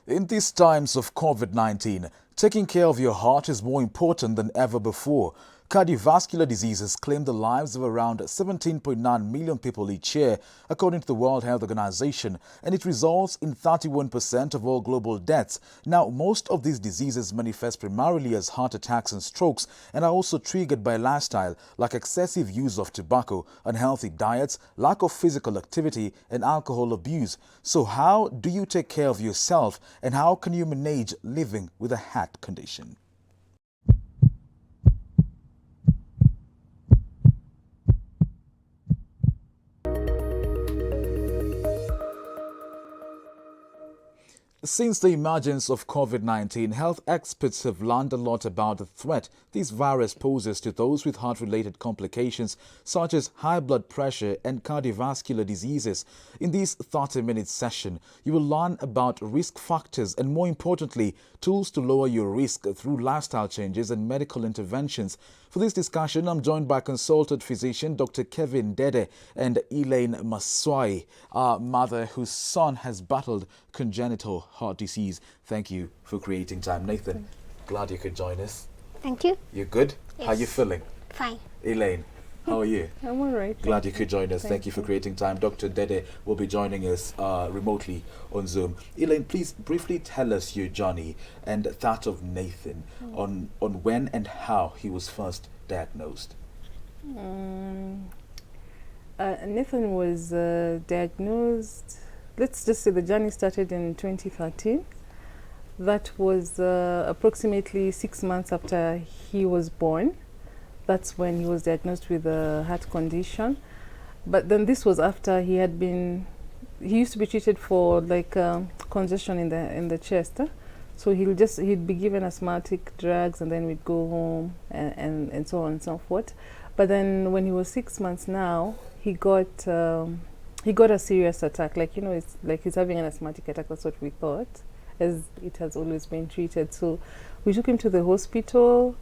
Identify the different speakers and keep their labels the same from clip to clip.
Speaker 1: In these times of COVID-19, taking care of your heart is more important than ever before. Cardiovascular diseases claim the lives of around 17.9 million people each year, according to the World Health Organization, and it results in 31% of all global deaths. Now, most of these diseases manifest primarily as heart attacks and strokes and are also triggered by lifestyle like excessive use of tobacco, unhealthy diets, lack of physical activity, and alcohol abuse. So how do you take care of yourself, and how can you manage living with a heart condition? Since the emergence of COVID-19, health experts have learned a lot about the threat this virus poses to those with heart-related complications such as high blood pressure and cardiovascular diseases. In this 30-minute session, you will learn about risk factors and, more importantly, tools to lower your risk through lifestyle changes and medical interventions. For this discussion, I'm joined by consultant physician Dr. Kevin Dede and Elaine Maswai, a mother whose son has battled congenital heart disease. Thank you for creating time. Nathan, glad you could join us.
Speaker 2: Thank you.
Speaker 1: You're good?
Speaker 2: Yes.
Speaker 1: How are you feeling?
Speaker 2: Fine.
Speaker 1: Elaine, how are you?
Speaker 3: I'm all right.
Speaker 1: Glad you could join us. Thank you for creating time. Dr. Dede will be joining us remotely on Zoom. Elaine, please briefly tell us your journey and that of Nathan on when and how he was first diagnosed.
Speaker 3: Nathan was diagnosed, let's just say the journey started in 2013. That was approximately 6 months after he was born. That's when he was diagnosed with a heart condition. But then this was after he used to be treated for like congestion in the chest. So he'd be given asthmatic drugs, and then we'd go home and so on and so forth. But then when he was 6 months now, he got a serious attack. Like, you know, it's like he's having an asthmatic attack. That's what we thought, as it has always been treated. So we took him to the hospital.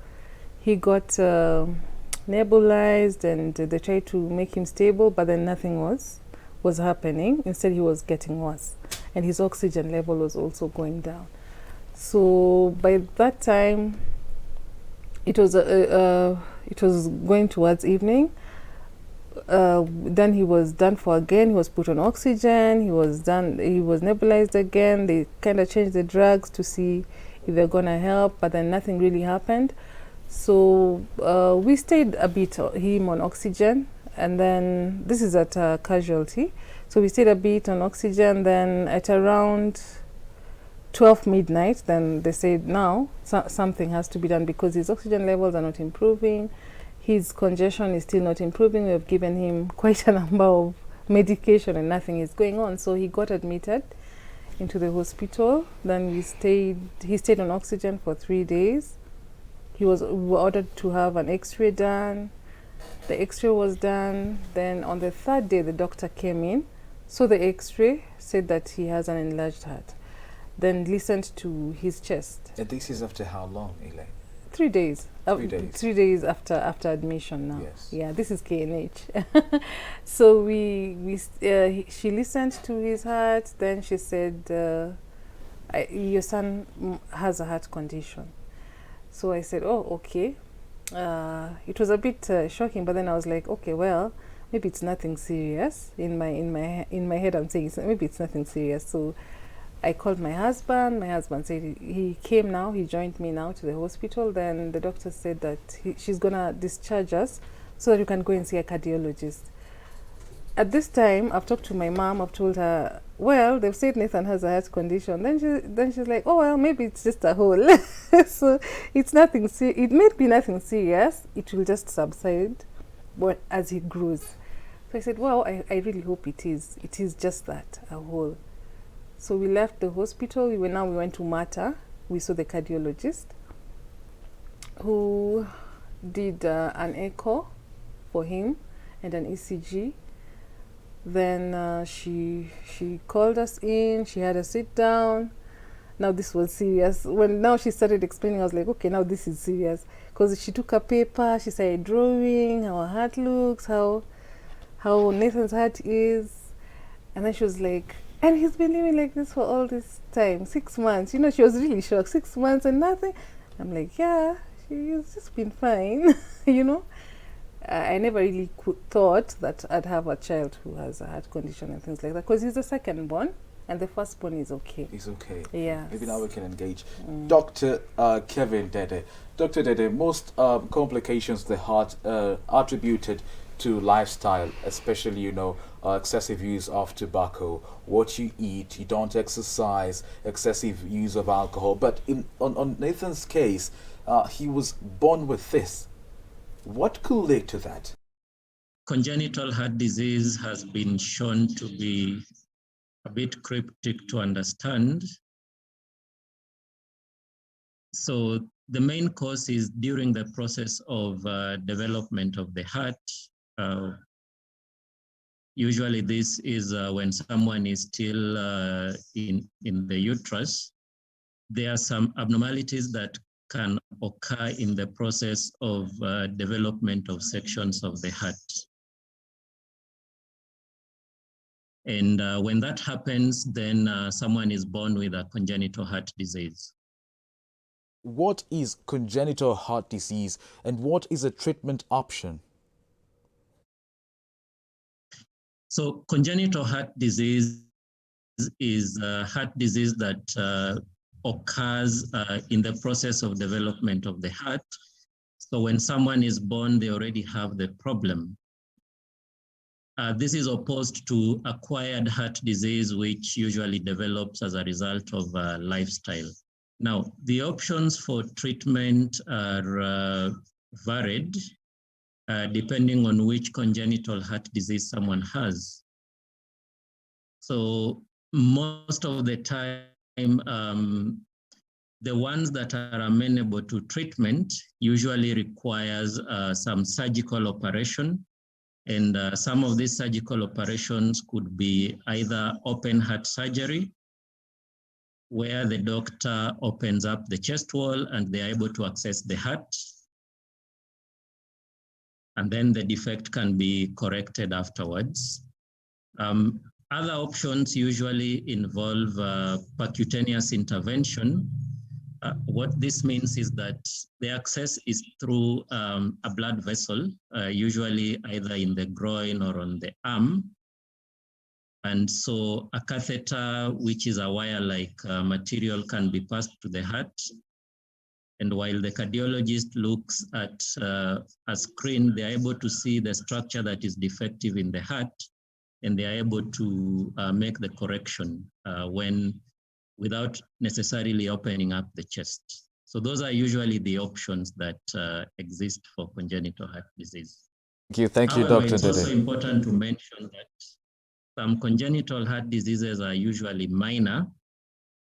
Speaker 3: He got nebulized, and they tried to make him stable, but then nothing was happening. Instead, he was getting worse, and his oxygen level was also going down. So by that time, it was going towards evening. Then he was done for again. He was put on oxygen. He was nebulized again. They kind of changed the drugs to see if they're gonna help, but then nothing really happened. So we stayed a bit him on oxygen, and then this is at a casualty. So we stayed a bit on oxygen. Then at around 12 midnight, then they said now something has to be done because his oxygen levels are not improving. His congestion is still not improving. We have given him quite a number of medication and nothing is going on. So he got admitted into the hospital. Then he stayed on oxygen for 3 days. He was ordered to have an x-ray done. The x-ray was done. Then on the 3rd day, the doctor came in. So the x-ray said that he has an enlarged heart. Then listened to his chest.
Speaker 1: And this is after how long, Elaine?
Speaker 3: 3 days.
Speaker 1: 3 days.
Speaker 3: 3 days after admission now.
Speaker 1: Yes.
Speaker 3: Yeah, this is KNH. So she listened to his heart. Then she said, your son has a heart condition. So I said, oh, okay. It was a bit shocking, but then I was like, okay, well, maybe it's nothing serious. In my head, I'm saying maybe it's nothing serious. So I called my husband. My husband said he came now. He joined me now to the hospital. Then the doctor said that she's gonna discharge us so that you can go and see a cardiologist. At this time, I've talked to my mom. I've told her, well, they've said Nathan has a heart condition. Then she's like, oh well, maybe it's just a hole. So it's nothing. It may be nothing serious. It will just subside, but as he grows. So I said, well, I really hope it is. It is just that, a hole. So we left the hospital. We went to Mata. We saw the cardiologist, who did an echo for him and an ECG. Then she called us in. She had us sit down. Now this was serious. Now she started explaining, I was like, okay, now this is serious. Because she took a paper. She started drawing how her heart looks, how Nathan's heart is, and then she was like, And he's been living like this for all this time, 6 months. You know, she was really shocked. 6 months and nothing. I'm like, yeah, she's just been fine. You know, I never really thought that I'd have a child who has a heart condition and things like that, because he's the second born and the firstborn is okay.
Speaker 1: He's okay.
Speaker 3: Yeah.
Speaker 1: Maybe now we can engage Dr. Kevin Dede. Dr. Dede, most complications of the heart attributed to lifestyle, especially, you know, excessive use of tobacco, what you eat, you don't exercise, excessive use of alcohol. But on Nathan's case, he was born with this. What could lead to that?
Speaker 2: Congenital heart disease has been shown to be a bit cryptic to understand. So the main cause is during the process of development of the heart. Usually this is when someone is still in the uterus. There are some abnormalities that can occur in the process of development of sections of the heart. And when that happens, then someone is born with a congenital heart disease.
Speaker 1: What is congenital heart disease and what is a treatment option?
Speaker 2: So congenital heart disease is a heart disease that occurs in the process of development of the heart. So when someone is born, they already have the problem. This is opposed to acquired heart disease, which usually develops as a result of lifestyle. Now, the options for treatment are varied depending on which congenital heart disease someone has. So most of the time, the ones that are amenable to treatment usually requires some surgical operation. And some of these surgical operations could be either open heart surgery, where the doctor opens up the chest wall and they're able to access the heart. And then the defect can be corrected afterwards. Other options usually involve percutaneous intervention. What this means is that the access is through a blood vessel, usually either in the groin or on the arm. And so a catheter, which is a wire-like material, can be passed to the heart. And while the cardiologist looks at a screen, they're able to see the structure that is defective in the heart, and they're able to make the correction without necessarily opening up the chest. So those are usually the options that exist for congenital heart disease.
Speaker 1: Thank you,
Speaker 2: However,
Speaker 1: Dr.
Speaker 2: it's also
Speaker 1: Dede.
Speaker 2: important to mention that some congenital heart diseases are usually minor,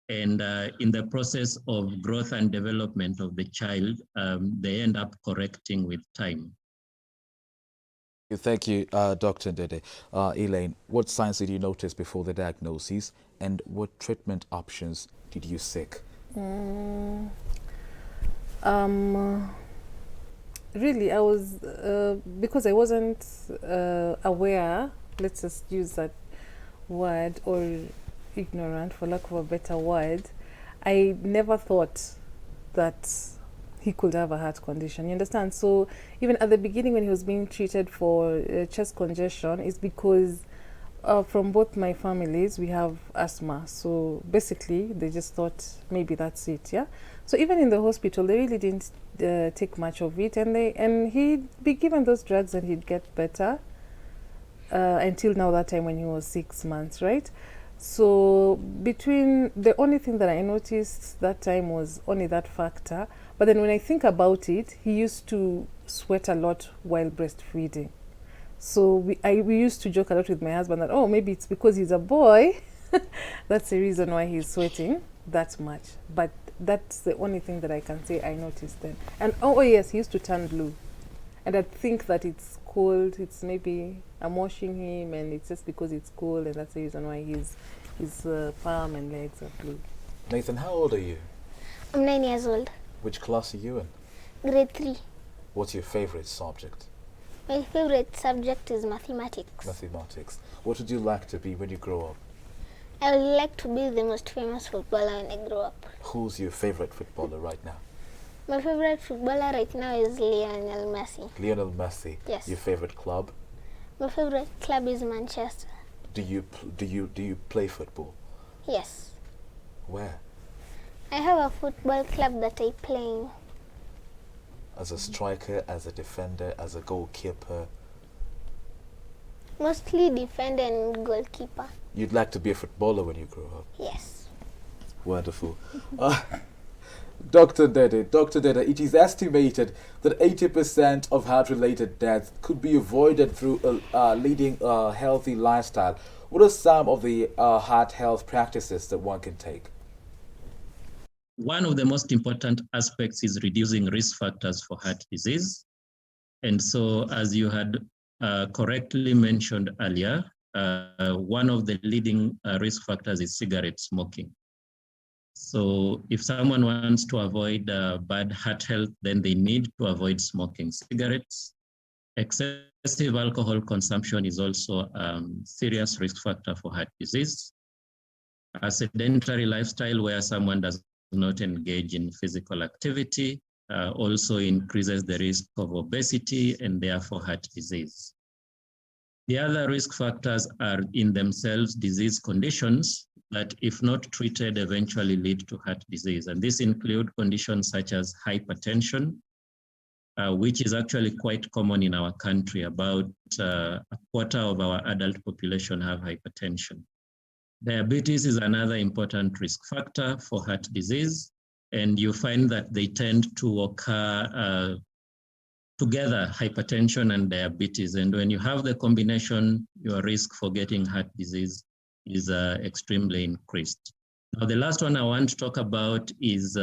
Speaker 2: and in the process of growth and development of the child, they end up correcting with time.
Speaker 1: Thank you, Dr. Dede. Elaine, what signs did you notice before the diagnosis and what treatment options did you seek?
Speaker 3: Really, I was, because I wasn't aware, let's just use that word, or ignorant, for lack of a better word, I never thought that he could have a heart condition. You understand? So even at the beginning when he was being treated for chest congestion, it's because from both my families we have asthma. So basically they just thought maybe that's it, yeah? So even in the hospital they really didn't take much of it, and he'd be given those drugs and he'd get better until now, that time when he was 6 months, right? So the only thing that I noticed that time was only that factor. But then when I think about it, he used to sweat a lot while breastfeeding. So we used to joke a lot with my husband that, oh, maybe it's because he's a boy. That's the reason why he's sweating that much. But that's the only thing that I can say I noticed then. And oh yes, he used to turn blue. And I think that it's cold. It's maybe I'm washing him and it's just because it's cold, and that's the reason why his palm and legs are blue.
Speaker 1: Nathan, how old are you?
Speaker 4: I'm 9 years old.
Speaker 1: Which class are you in?
Speaker 4: Grade 3.
Speaker 1: What's your favorite subject?
Speaker 4: My favorite subject is mathematics.
Speaker 1: Mathematics. What would you like to be when you grow up?
Speaker 4: I would like to be the most famous footballer when I grow up.
Speaker 1: Who's your favorite footballer right now?
Speaker 4: My favorite footballer right now is Lionel Messi.
Speaker 1: Lionel Messi.
Speaker 4: Yes.
Speaker 1: Your favorite club?
Speaker 4: My favorite club is Manchester.
Speaker 1: Do you play football?
Speaker 4: Yes.
Speaker 1: Where?
Speaker 4: I have a football club that I play in.
Speaker 1: As a striker, as a defender, as a goalkeeper?
Speaker 4: Mostly defender and goalkeeper.
Speaker 1: You'd like to be a footballer when you grow up?
Speaker 4: Yes.
Speaker 1: Wonderful. Dr. Dede, it is estimated that 80% of heart-related deaths could be avoided through leading a healthy lifestyle. What are some of the heart health practices that one can take?
Speaker 2: One of the most important aspects is reducing risk factors for heart disease. And so, as you had correctly mentioned earlier, one of the leading risk factors is cigarette smoking. So if someone wants to avoid bad heart health, then they need to avoid smoking cigarettes. Excessive alcohol consumption is also a serious risk factor for heart disease. A sedentary lifestyle where someone does not engage in physical activity also increases the risk of obesity and therefore heart disease. The other risk factors are in themselves disease conditions that, if not treated, eventually lead to heart disease. And this include conditions such as hypertension, which is actually quite common in our country. About a quarter of our adult population have hypertension. Diabetes is another important risk factor for heart disease, and you find that they tend to occur together, hypertension and diabetes. And when you have the combination, your risk for getting heart disease is extremely increased. Now, the last one I want to talk about is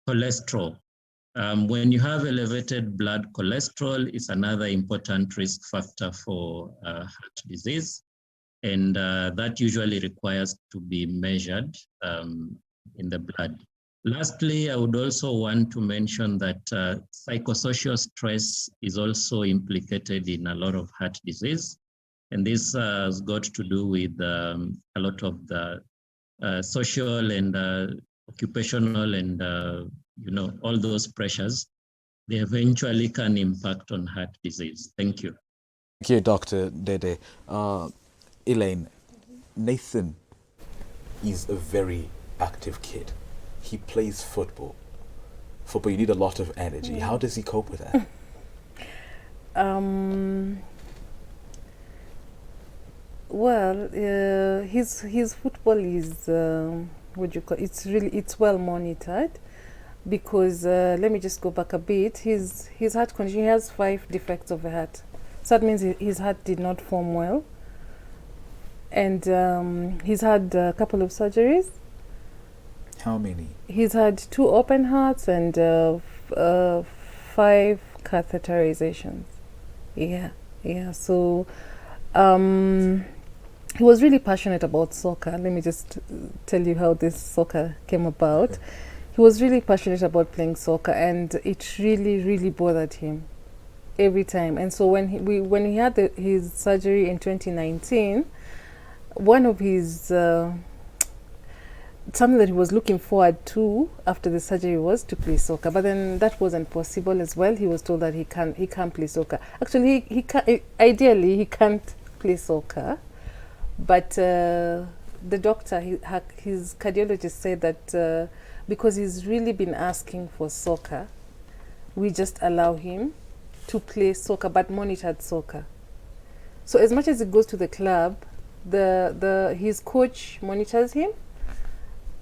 Speaker 2: cholesterol. When you have elevated blood cholesterol, it's another important risk factor for heart disease. And that usually requires to be measured in the blood. Lastly, I would also want to mention that psychosocial stress is also implicated in a lot of heart disease. And this has got to do with a lot of the social and occupational and, all those pressures. They eventually can impact on heart disease. Thank you.
Speaker 1: Thank you, Dr. Dede. Elaine, Nathan is a very active kid. He plays football. Football, you need a lot of energy. How does he cope with that?
Speaker 3: Well, his football is it's well monitored, because let me just go back a bit. His heart condition, he has 5 defects of the heart, so that means his heart did not form well, and he's had a couple of surgeries.
Speaker 1: How many? He's
Speaker 3: had 2 open hearts and 5 catheterizations. Yeah. So he was really passionate about soccer. Let me just tell you how this soccer came about. Okay. He was really passionate about playing soccer, and it really bothered him every time. And so when he had his surgery in 2019, one of his something that he was looking forward to after the surgery was to play soccer, but then that wasn't possible as well. He was told that he can't play soccer. Actually, ideally he can't play soccer, but the doctor, his cardiologist, said that because he's really been asking for soccer, we just allow him to play soccer, but monitored soccer. So as much as he goes to the club, his coach monitors him,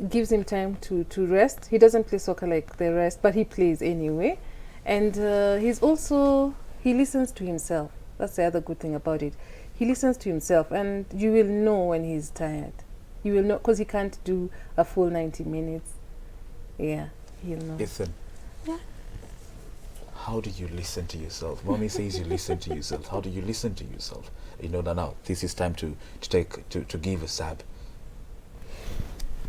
Speaker 3: gives him time to rest. He doesn't play soccer like the rest, but he plays anyway. And he listens to himself. That's the other good thing about it. He listens to himself, and you will know when he's tired. You will know, because he can't do a full 90 minutes. Yeah, he'll know.
Speaker 1: Ethan.
Speaker 3: Yeah.
Speaker 1: How do you listen to yourself? Mommy says you listen to yourself. How do you listen to yourself? You know that now this is time to give a sab.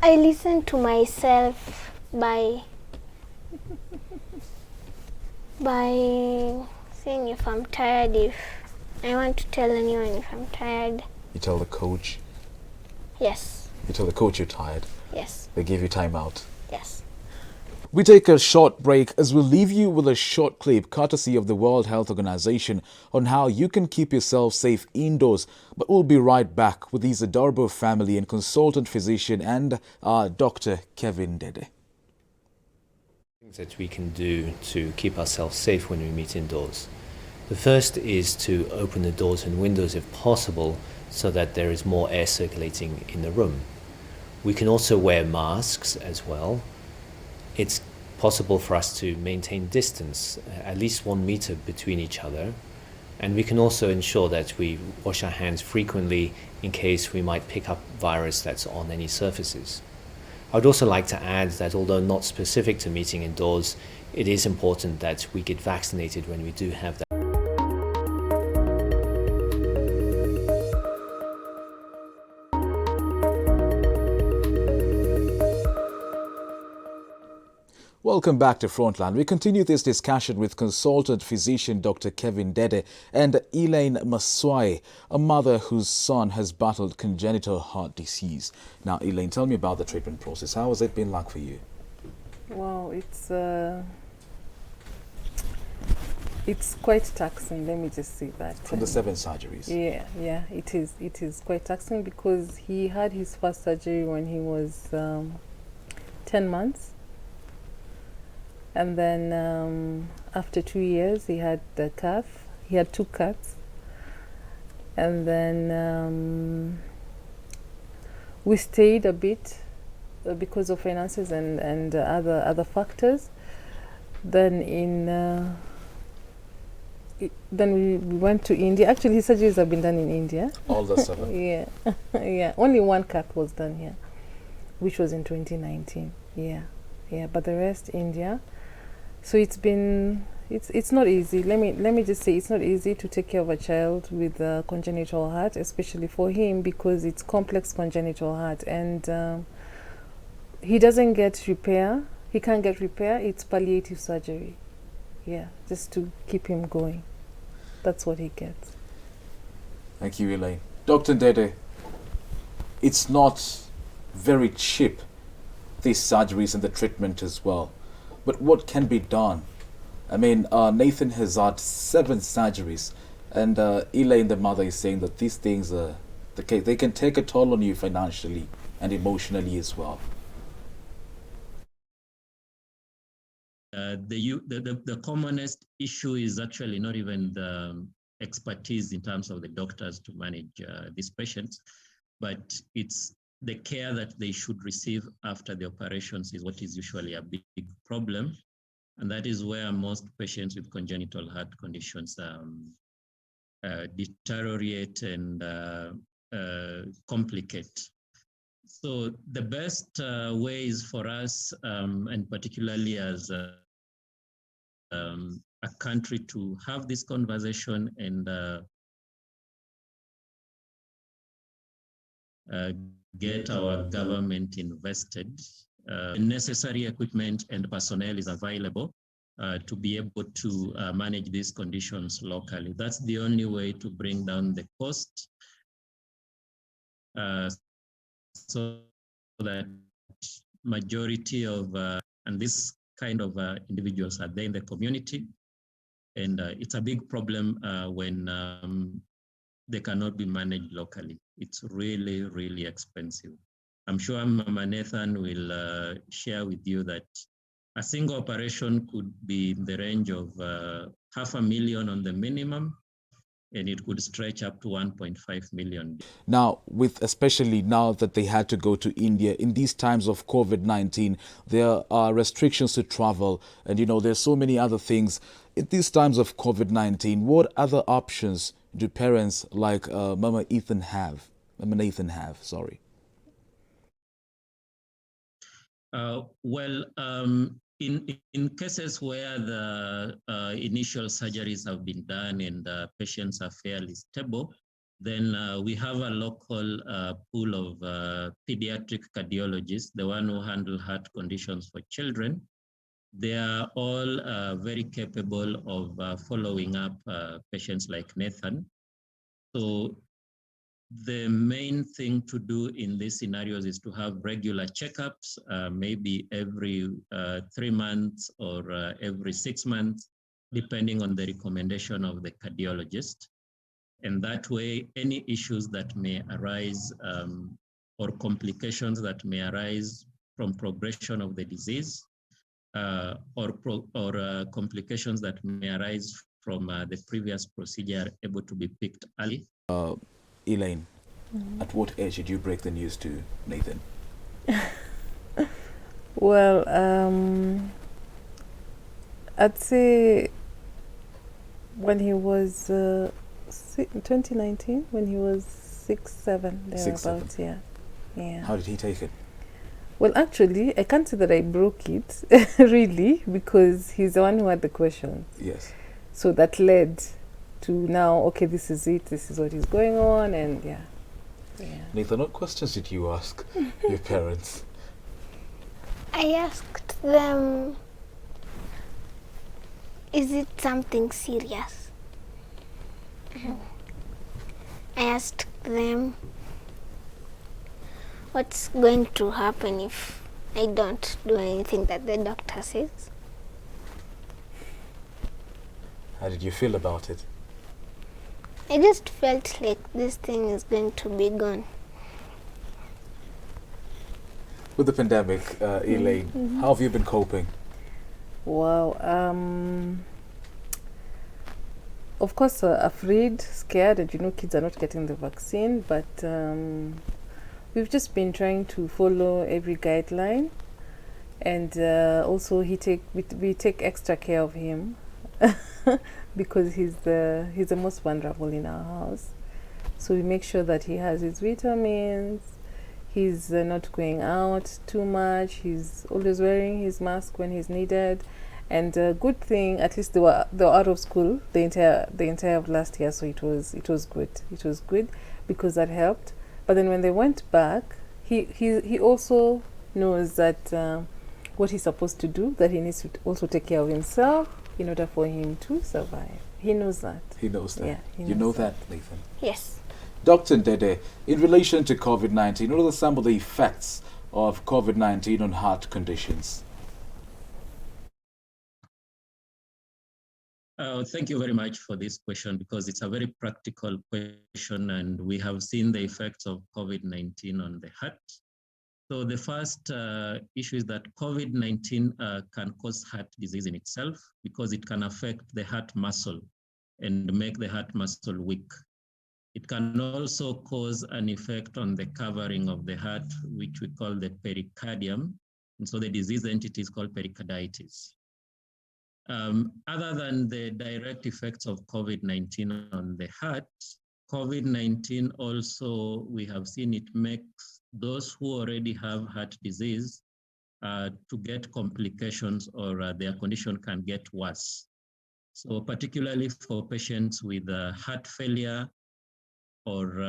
Speaker 4: I listen to myself by saying if I'm tired, if I want to tell anyone if I'm tired.
Speaker 1: You tell the coach?
Speaker 4: Yes.
Speaker 1: You tell the coach you're tired.
Speaker 4: Yes.
Speaker 1: They give you time out.
Speaker 4: Yes.
Speaker 1: We take a short break as we'll leave you with a short clip courtesy of the World Health Organization on how you can keep yourself safe indoors. But we'll be right back with these adorable family and consultant physician and Dr. Kevin Dede.
Speaker 5: Things that we can do to keep ourselves safe when we meet indoors. The first is to open the doors and windows if possible so that there is more air circulating in the room. We can also wear masks as well. It's possible for us to maintain distance, at least 1 meter between each other. And we can also ensure that we wash our hands frequently in case we might pick up virus that's on any surfaces. I would also like to add that although not specific to meeting indoors, it is important that we get vaccinated when we do have that.
Speaker 1: Welcome back to Frontline. We continue this discussion with consultant physician Dr. Kevin Dede and Elaine Maswai, a mother whose son has battled congenital heart disease. Now, Elaine, tell me about the treatment process. How has it been like for you?
Speaker 3: Well, it's quite taxing. Let me just say that.
Speaker 1: From the 7 surgeries?
Speaker 3: Yeah, it is. It is quite taxing because he had his first surgery when he was 10 months. And then after 2 years, he had the calf. He had 2 cuts. And then we stayed a bit because of finances and other factors. Then then we went to India. Actually, his surgeries have been done in India.
Speaker 1: All the 7?
Speaker 3: Yeah, yeah. Only 1 cut was done here, which was in 2019. Yeah, but the rest India. So it's not easy. Let me just say it's not easy to take care of a child with a congenital heart, especially for him because it's complex congenital heart, and he doesn't get repair. He can't get repair. It's palliative surgery. Yeah, just to keep him going. That's what he gets.
Speaker 1: Thank you, Elaine. Dr. Dede, it's not very cheap, these surgeries and the treatment as well. But what can be done? I mean, Nathan has had 7 surgeries, and Elaine, the mother, is saying that these things, they can take a toll on you financially and emotionally as well.
Speaker 2: The commonest issue is actually not even the expertise in terms of the doctors to manage these patients, but it's the care that they should receive after the operations is what is usually a big problem. And that is where most patients with congenital heart conditions deteriorate and complicate. So the best ways for us, and particularly as a country, to have this conversation and get our government invested. Necessary equipment and personnel is available to be able to manage these conditions locally. That's the only way to bring down the cost so that majority of, and this kind of individuals are there in the community. And it's a big problem when they cannot be managed locally. It's really, really expensive. I'm sure Mama Nathan will share with you that a single operation could be in the range of $500,000 on the minimum, and it could stretch up to 1.5 million.
Speaker 1: Now, especially now that they had to go to India, in these times of COVID-19, there are restrictions to travel, and there's so many other things. In these times of COVID-19, what other options do parents like Mama Nathan have?
Speaker 2: In cases where the initial surgeries have been done and patients are fairly stable, then we have a local pool of pediatric cardiologists, the one who handle heart conditions for children. They are all very capable of following up patients like Nathan. So the main thing to do in these scenarios is to have regular checkups, maybe every 3 months or every 6 months, depending on the recommendation of the cardiologist. And that way, any issues that may arise or complications that may arise from progression of the disease or complications that may arise from the previous procedure are able to be picked early.
Speaker 1: Elaine, at what age did you break the news to Nathan?
Speaker 3: Well, I'd say when he was 2019, when he was 6, 7, thereabouts, yeah.
Speaker 1: How did he take it?
Speaker 3: Well, actually, I can't say that I broke it, really, because he's the one who had the questions.
Speaker 1: Yes.
Speaker 3: So that led to now, okay, this is it, this is what is going on, and yeah.
Speaker 1: Nathan, what questions did you ask your parents?
Speaker 4: I asked them, is it something serious? I asked them, what's going to happen if I don't do anything that the doctor says?
Speaker 1: How did you feel about it?
Speaker 4: I just felt like this thing is going to be gone.
Speaker 1: With the pandemic, Elaine, how have you been coping?
Speaker 3: Wow. Of course, afraid, scared, and kids are not getting the vaccine, but we've just been trying to follow every guideline, and also we take extra care of him because he's the most vulnerable in our house. So we make sure that he has his vitamins. He's not going out too much. He's always wearing his mask when he's needed. And good thing, at least they were out of school the entire of last year, so it was good. It was good because that helped. But then when they went back, he also knows that what he's supposed to do, that he needs to also take care of himself in order for him to survive. He knows that.
Speaker 1: He knows that.
Speaker 3: Yeah,
Speaker 1: you know that, Nathan?
Speaker 4: Yes.
Speaker 1: Dr. Dede, in relation to COVID-19, what are some of the effects of COVID-19 on heart conditions?
Speaker 2: Thank you very much for this question, because it's a very practical question, and we have seen the effects of COVID-19 on the heart. So the first issue is that COVID-19 can cause heart disease in itself, because it can affect the heart muscle and make the heart muscle weak. It can also cause an effect on the covering of the heart, which we call the pericardium. And so the disease entity is called pericarditis. Other than the direct effects of COVID-19 on the heart, COVID-19 also, we have seen it makes those who already have heart disease to get complications, or their condition can get worse. So particularly for patients with heart failure or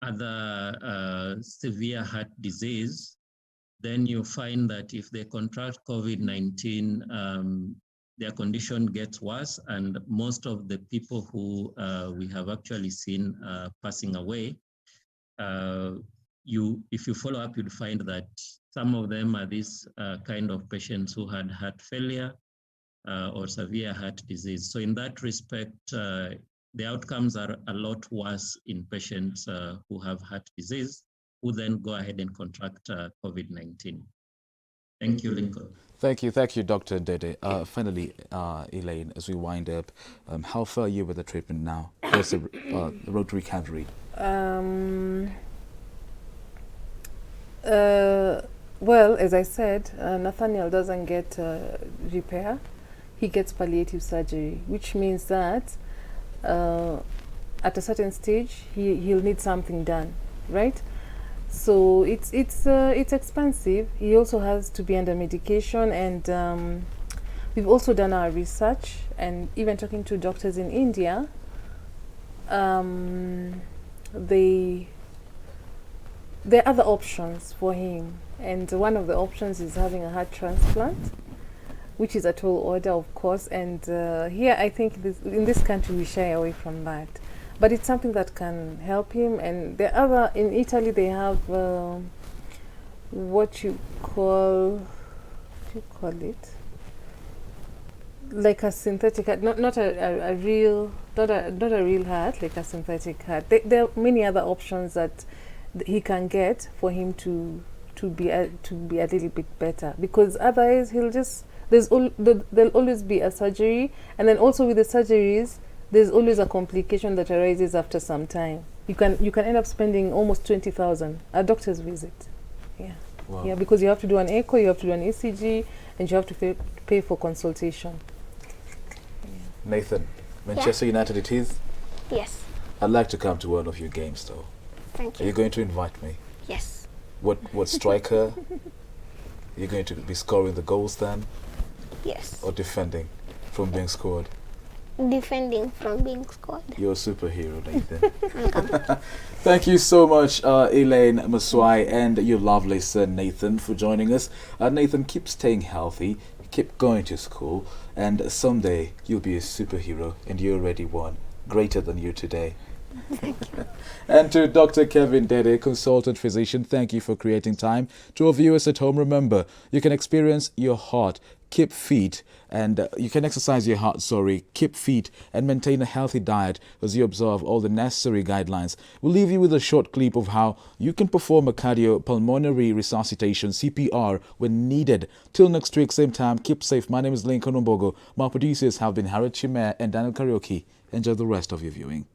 Speaker 2: other severe heart disease, then you find that if they contract COVID-19, their condition gets worse, and most of the people who we have actually seen passing away, if you follow up, you'd find that some of them are these kind of patients who had heart failure or severe heart disease. So in that respect, the outcomes are a lot worse in patients who have heart disease, who then go ahead and contract COVID-19. Thank you, Lincoln.
Speaker 1: Thank you, Dr. Dede. Finally, Elaine, as we wind up, how far are you with the treatment now? What's the road to recovery?
Speaker 3: Well, as I said, Nathaniel doesn't get repair. He gets palliative surgery, which means that at a certain stage, he'll need something done, right? So it's expensive. He also has to be under medication, and we've also done our research, and even talking to doctors in India, there are other options for him, and one of the options is having a heart transplant, which is a tall order, of course. And here, I think in this country we shy away from that. but it's something that can help him. And the other, in Italy, they have what you call it? Like a synthetic heart, not a real heart, like a synthetic heart. There are many other options that he can get for him to be a little bit better, because otherwise there'll always be a surgery, and then also with the surgeries there's always a complication that arises after some time. You can end up spending almost 20,000 a doctor's visit. Yeah. Wow. Yeah, because you have to do an echo, you have to do an ECG, and you have to pay for consultation.
Speaker 1: Nathan, Manchester United it is?
Speaker 4: Yes.
Speaker 1: I'd like to come to one of your games though.
Speaker 4: Thank you.
Speaker 1: Are you going to invite me?
Speaker 4: Yes.
Speaker 1: What striker? You're going to be scoring the goals then?
Speaker 4: Yes.
Speaker 1: Or defending from being scored?
Speaker 4: Defending from being scored.
Speaker 1: You're a superhero, Nathan. Thank you so much, Elaine Maswai, and your lovely son, Nathan, for joining us. Nathan, keep staying healthy, keep going to school, and someday you'll be a superhero, and you're already one, greater than you today.
Speaker 4: Thank you.
Speaker 1: And to Dr. Kevin Dede, consultant physician, thank you for creating time. To our viewers at home, remember, you can experience your heart, keep fit, and you can exercise your heart, keep fit and maintain a healthy diet as you observe all the necessary guidelines. We'll leave you with a short clip of how you can perform a cardiopulmonary resuscitation, CPR, when needed. Till next week, same time, keep safe. My name is Lincoln Ombogo. My producers have been Harry Chimere and Daniel Karaoke. Enjoy the rest of your viewing.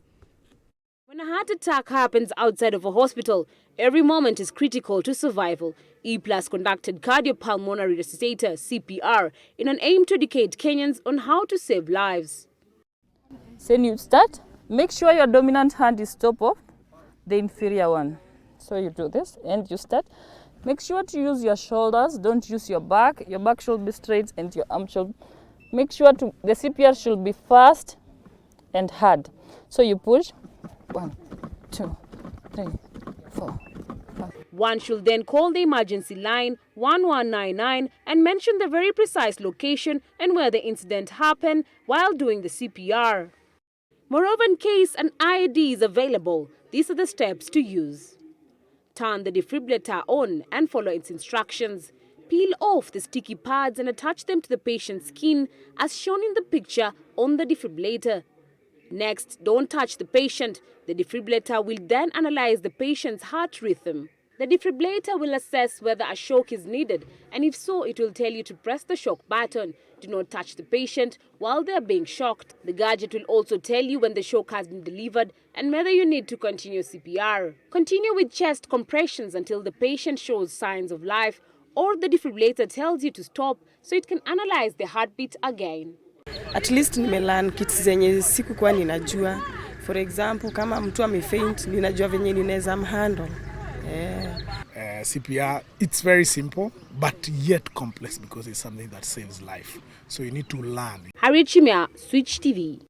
Speaker 6: When a heart attack happens outside of a hospital, every moment is critical to survival. E-Plus conducted cardiopulmonary resuscitator, CPR, in an aim to educate Kenyans on how to save lives.
Speaker 7: So when you start, make sure your dominant hand is top of the inferior one. So you do this and you start. Make sure to use your shoulders, don't use your back. Your back should be straight and your arm should. Make sure the CPR should be fast and hard. So you push. 1, 2, 3, 4, 5.
Speaker 6: One should then call the emergency line 1199 and mention the very precise location and where the incident happened while doing the CPR. Moreover, in case an IED is available, these are the steps to use. Turn the defibrillator on and follow its instructions. Peel off the sticky pads and attach them to the patient's skin as shown in the picture on the defibrillator. Next, don't touch the patient. The defibrillator will then analyze the patient's heart rhythm. The defibrillator will assess whether a shock is needed, and if so, it will tell you to press the shock button. Do not touch the patient while they are being shocked. The gadget will also tell you when the shock has been delivered and whether you need to continue CPR. Continue with chest compressions until the patient shows signs of life, or the defibrillator tells you to stop so it can analyze the heartbeat again.
Speaker 8: At least nimelearn kits zenye sikukuwa ninajua. For example, kama mtu amefaint, ninajua venye ninaweza mhandle.
Speaker 9: CPR, it's very simple, but yet complex because it's something that saves life. So you need to learn.
Speaker 6: Harry Chimere, Switch TV.